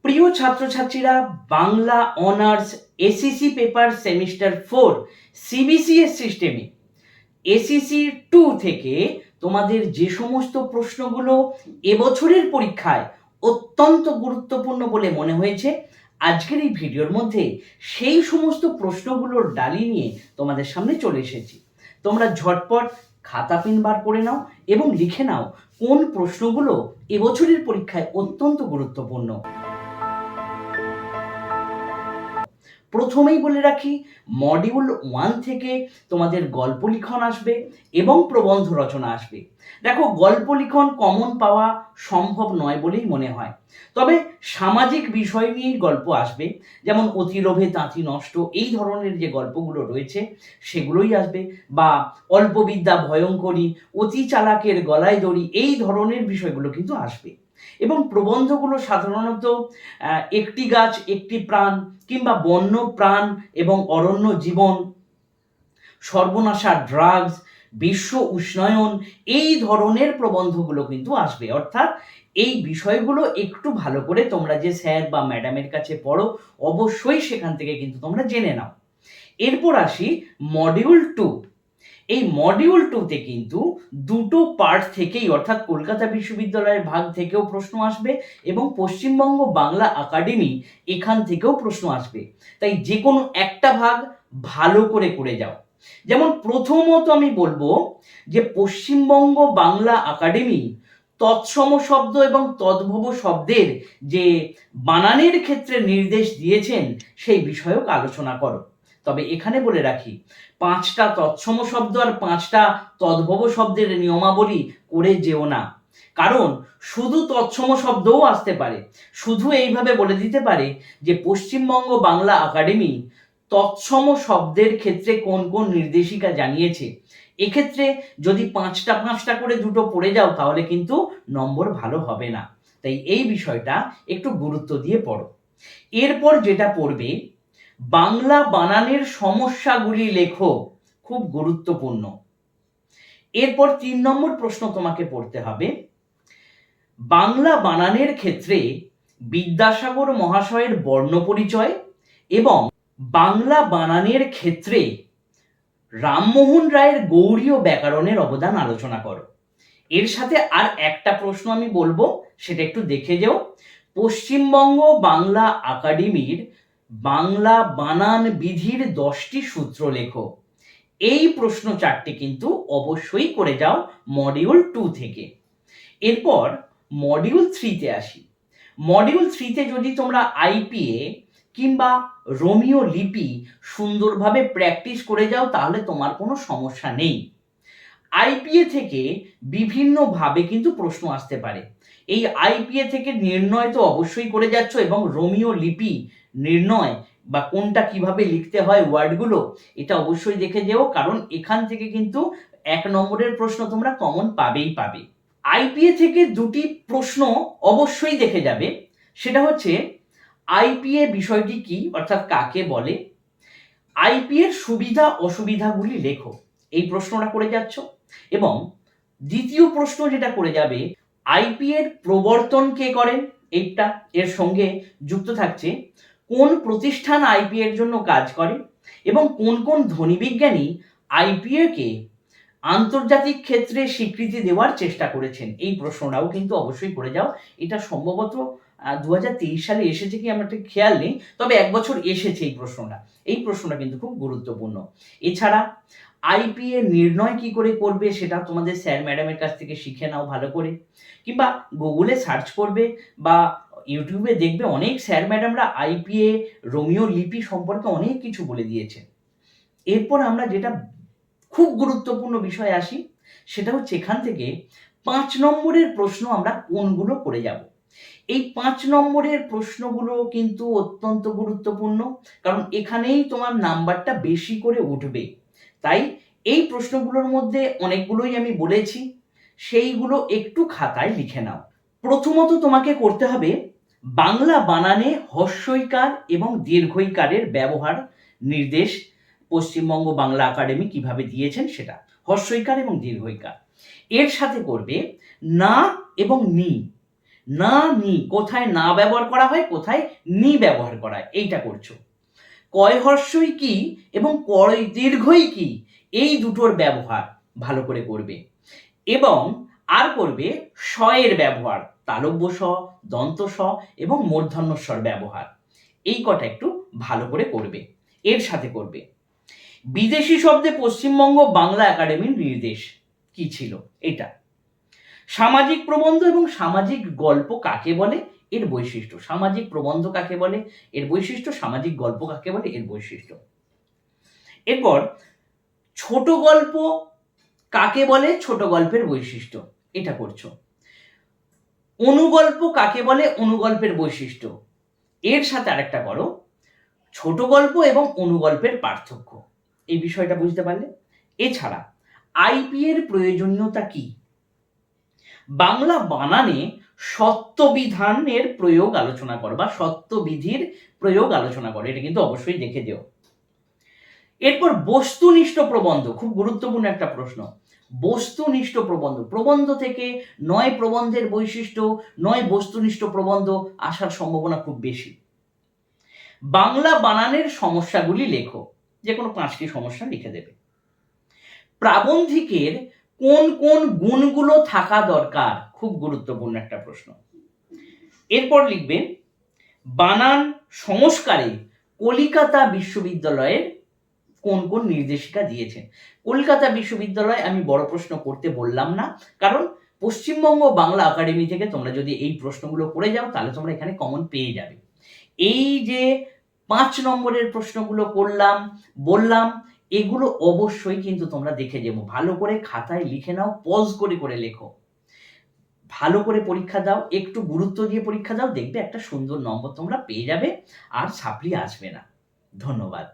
প্রিয় ছাত্রছাত্রীরা, Bangla honours ACC paper semester 4 CBCS সিস্টেমে এসিসি 2 থেকে তোমাদের যে সমস্ত প্রশ্নগুলো এবছরের পরীক্ষায় অত্যন্ত গুরুত্বপূর্ণ বলে মনে হয়েছে, আজকের এই ভিডিওর মধ্যে সেই সমস্ত প্রশ্নগুলোর ডালি নিয়ে তোমাদের সামনে চলে এসেছি। তোমরা ঝটপট খাতা পেন বার করে নাও এবং লিখে নাও কোন প্রশ্নগুলো এবছরের পরীক্ষায় অত্যন্ত গুরুত্বপূর্ণ। প্রথমেই বলে রাখি, মডিউল 1 থেকে তোমাদের গল্প লিখন আসবে এবং প্রবন্ধ রচনা আসবে। দেখো, গল্প লিখন কমন পাওয়া সম্ভব নয় বলেই মনে হয়, তবে সামাজিক বিষয় নিয়েই গল্প আসবে, যেমন অতি লোভে তাঁতি নষ্ট, এই ধরনের যে গল্পগুলো রয়েছে সেগুলোই আসবে, বা অল্প বিদ্যা ভয়ঙ্করী, অতি চালাকের গলায় দড়ি, এই ধরনের বিষয়গুলো কিন্তু আসবে। এবং প্রবন্ধগুলো সাধারণত একটি গাছ একটি প্রাণ কিংবা বন্য প্রাণ এবং অরণ্য জীবন, সর্বনাশা ড্রাগস, বিশ্ব উষ্ণায়ন, এই ধরনের প্রবন্ধগুলো কিন্তু আসবে। অর্থাৎ এই বিষয়গুলো একটু ভালো করে তোমরা যে স্যার বা ম্যাডামের কাছে পড়ো, অবশ্যই সেখান থেকে কিন্তু তোমরা জেনে নাও। এরপর আসি মডিউল 2। এই মডিউল 2তে কিন্তু দুটো পার্ট থেকেই, অর্থাৎ কলকাতা বিশ্ববিদ্যালয়ের ভাগ থেকেও প্রশ্ন আসবে এবং পশ্চিমবঙ্গ বাংলা একাডেমি এখান থেকেও প্রশ্ন আসবে। তাই যে কোনো একটা ভাগ ভালো করে করে যাও। যেমন প্রথমত আমি বলবো যে পশ্চিমবঙ্গ বাংলা একাডেমি তৎসম শব্দ এবং তদ্ভব শব্দের যে বানানের ক্ষেত্রে নির্দেশ দিয়েছেন সেই বিষয়ক আলোচনা করো। তবে এখানে বলে রাখি, 5টা তৎসম শব্দ আর 5টা তদ্ভব শব্দের নিয়মাবলী করে যেও না, কারণ শুধু তৎসম শব্দও আসতে পারে। শুধু এইভাবে বলে দিতে পারে যে পশ্চিমবঙ্গ বাংলা একাডেমি তৎসম শব্দের ক্ষেত্রে কোন কোন নির্দেশিকা জানিয়েছে। এক্ষেত্রে যদি 5টা করে দুটো পড়ে যাও তাহলে কিন্তু নম্বর ভালো হবে না। তাই এই বিষয়টা একটু গুরুত্ব দিয়ে পড়ো। এরপর যেটা পড়বে, বাংলা বানানের সমস্যাগুলি লেখো, খুব গুরুত্বপূর্ণ। এরপর 3 নম্বর প্রশ্ন তোমাকে পড়তে হবে, বাংলা বানানের ক্ষেত্রে বিদ্যাসাগর মহাশয়ের বর্ণ পরিচয় এবং বাংলা বানানের ক্ষেত্রে রামমোহন রায়ের গৌড়ীয় ব্যাকরণের অবদান আলোচনা করো। এর সাথে আর একটা প্রশ্ন আমি বলবো, সেটা একটু দেখে যাও। পশ্চিমবঙ্গ বাংলা একাডেমির বাংলা বানান বিধির 10টি সূত্র লেখো। এই প্রশ্ন 4টে কিন্তু অবশ্যই করে যাও মডিউল 2 থেকে। এরপর মডিউল 3তে আসি। মডিউল 3তে যদি তোমরা আইপিএ কিংবা রোমিও লিপি সুন্দরভাবে প্র্যাকটিস করে যাও তাহলে তোমার কোনো সমস্যা নেই। আইপিএ থেকে বিভিন্নভাবে কিন্তু প্রশ্ন আসতে পারে। এই আইপিএ থেকে নির্ণয় তো অবশ্যই করে যাচ্ছ, এবং রোমিও লিপি নির্ণয় বা কোনটা কিভাবে লিখতে হয় ওয়ার্ডগুলো, এটা অবশ্যই দেখে যেও, কারণ এখান থেকে কিন্তু 1 নম্বরের প্রশ্ন তোমরা কমন পাবেই পাবে। আইপিএ থেকে 2টি প্রশ্ন অবশ্যই দেখে যাবে। সেটা হচ্ছে, আইপিএ বিষয়টি কি, অর্থাৎ কাকে বলে, আইপিএর সুবিধা অসুবিধাগুলি লেখো, এই প্রশ্নটা করে যাচ্ছ। এবং দ্বিতীয় প্রশ্ন যেটা করে যাবে, আইপিএর প্রবর্তন কে করেন, এইটা এর সঙ্গে যুক্ত থাকছে কোন প্রতিষ্ঠান আইপিএর জন্য কাজ করে এবং কোন কোন ধনী বিজ্ঞানী আইপিএ কে আন্তর্জাতিক ক্ষেত্রে স্বীকৃতি দেওয়ার চেষ্টা করেছেন। এই প্রশ্নটাও কিন্তু অবশ্যই করে যাও। এটা সম্ভবত 2023 সালে এসেছে কি আমার ঠিক খেয়াল নেই, তবে 1 বছর এসেছে এই প্রশ্নটা। এই প্রশ্নটা কিন্তু খুব গুরুত্বপূর্ণ। এছাড়া আইপিএ নির্ণয় কি করে করবে সেটা তোমাদের স্যার ম্যাডামের কাছ থেকে শিখে নাও ভালো করে, কিংবা গুগলে সার্চ করবে বা ইউটিউবে দেখবে, অনেক স্যার ম্যাডামরা আইপিএ রোমিও লিপি সম্পর্কে অনেক কিছু বলে দিয়েছে। এরপর আমরা যেটা খুব গুরুত্বপূর্ণ বিষয় আসি, সেটা হচ্ছে এখান থেকে 5 নম্বরের প্রশ্ন আমরা কোনগুলো করে যাব। এই 5 নম্বরের প্রশ্নগুলো কিন্তু অত্যন্ত গুরুত্বপূর্ণ, কারণ এখানেই তোমার নাম্বারটা বেশি করে উঠবে। তাই এই প্রশ্নগুলোর মধ্যে অনেকগুলোই আমি বলেছি, সেইগুলো একটু খাতায় লিখে নাও। প্রথমত তোমাকে করতে হবে বাংলা বানানে হ্রস্বইকার এবং দীর্ঘইকারের ব্যবহার নির্দেশ পশ্চিমবঙ্গ বাংলা একাডেমি কিভাবে দিয়েছেন সেটা, হ্রস্বইকার এবং দীর্ঘইকার। এর সাথে করবে না এবং নি, না নি, কোথায় না ব্যবহার করা হয়, কোথায় নি ব্যবহার করা হয়, এইটা করছো। কয় হর্ষই কি এবং কয় দীর্ঘই কি, এই দুটোর ব্যবহার ভালো করে করবে। এবং আর করবে স এর ব্যবহার, তালব্য স, দন্ত স এবং মূর্ধন্য স্বর ব্যবহার, এই কটা একটু ভালো করে করবে। এর সাথে করবে বিদেশি শব্দে পশ্চিমবঙ্গ বাংলা একাডেমির নির্দেশ কি ছিল, এটা। সামাজিক প্রবন্ধ এবং সামাজিক গল্প কাকে বলে, এর বৈশিষ্ট্য। সামাজিক প্রবন্ধ কাকে বলে, এর বৈশিষ্ট্য। সামাজিক গল্প কাকে বলে, এর বৈশিষ্ট্য। এরপর ছোট গল্প কাকে বলে, ছোট গল্পের বৈশিষ্ট্য, এটা করছো। অনুগল্প কাকে বলে, অনুগল্পের বৈশিষ্ট্য। এর সাথে আরেকটা করো, ছোট গল্প এবং অনুগল্পের পার্থক্য, এই বিষয়টা বুঝতে পারলে। এছাড়া আইপি এর প্রয়োজনীয়তা কি, বাংলা বানানে সত্যবিধানের প্রয়োগ আলোচনা করো বা সত্যবিধির প্রয়োগ আলোচনা করো, এটা কিন্তু অবশ্যই দেখে দিও। এরপর বস্তুনিষ্ঠ প্রবন্ধ, খুব গুরুত্বপূর্ণ একটা প্রশ্ন। বস্তুনিষ্ঠ প্রবন্ধ, প্রবন্ধ থেকে নয় প্রবন্ধের বৈশিষ্ট্য, নয় বস্তুনিষ্ঠ প্রবন্ধ আসার সম্ভাবনা খুব বেশি। বাংলা বানানের সমস্যাগুলি লেখো, যে কোনো 5টি সমস্যা লিখে দেবে। প্রাবন্ধিকের কোন কোন গুণগুলো থাকা দরকার, খুব গুরুত্বপূর্ণ একটা প্রশ্ন। এরপর লিখবে বানান সংস্কারে কলিকাতা বিশ্ববিদ্যালয়ের কোন কোন নির্দেশিকা দিয়েছে। কলকাতা বিশ্ববিদ্যালয় আমি বড় প্রশ্ন করতে বললাম না, কারণ পশ্চিমবঙ্গ বাংলা একাডেমি থেকে তোমরা যদি এই প্রশ্নগুলো করে যাও তাহলে তোমরা এখানে কমন পেয়ে যাবে। এই যে 5 নম্বরের প্রশ্নগুলো করলাম, বললাম, এগুলো অবশ্যই কিন্তু তোমরা দেখে যাবো, ভালো করে খাতায় লিখে নাও, পজ করে করে লেখো, ভালো করে পরীক্ষা দাও, একটু গুরুত্ব দিয়ে পরীক্ষা দাও, দেখবে একটা সুন্দর নম্বর তোমরা পেয়ে যাবে, আর সাপ্লি আসবে না। ধন্যবাদ।